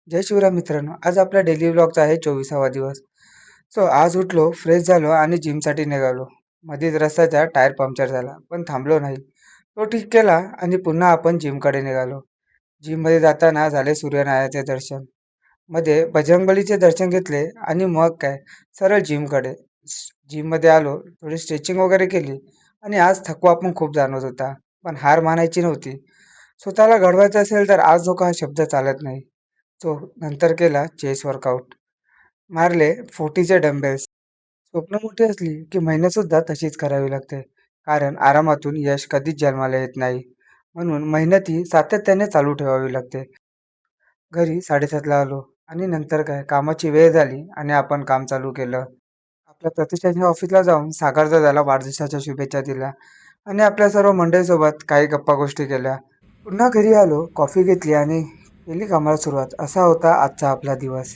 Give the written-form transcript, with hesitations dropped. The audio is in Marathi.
जय शिवराय मित्रांनो. आज आपला डेली व्लॉगचा आहे 24वा दिवस. आज उठलो, फ्रेश झालो आणि जिमसाठी निघालो. मध्येच रस्त्याचा टायर पंक्चर झाला, पण थांबलो नाही. तो ठीक केला आणि पुन्हा आपण जिमकडे निघालो. जिममध्ये जाताना झाले सूर्यनारायणाचे दर्शन. मध्ये बजरंगबलीचे दर्शन घेतले आणि मग काय सरळ जिमकडे. जिममध्ये आलो, थोडी स्ट्रेचिंग वगैरे केली आणि आज थकवा पण खूप जाणवत होता. पण हार मानायची नव्हती. स्वतःला घडवायचं असेल तर आज नको हा शब्द चालत नाही. तो नंतर केला चेस वर्कआउट. मारले 40चे डंबेल्स. स्वप्न मोठी असली की मेहनत सुद्धा तशीच करावी लागते. कारण आरामातून यश कधीच जन्माला येत नाही. म्हणून मेहनत ही सातत्याने चालू ठेवावी लागते. घरी 7:30ला आलो आणि नंतर काय कामाची वेळ झाली आणि आपण काम चालू केलं. आपल्या प्रतिष्ठाच्या ऑफिसला जाऊन सागर दादाला वाढदिवसाच्या शुभेच्छा दिल्या आणि आपल्या सर्व मंडळीसोबत काही गप्पा गोष्टी केल्या. पुन्हा घरी आलो, कॉफी घेतली आणि केली कामाला सुरुवात. असा होता आजचा आपला दिवस.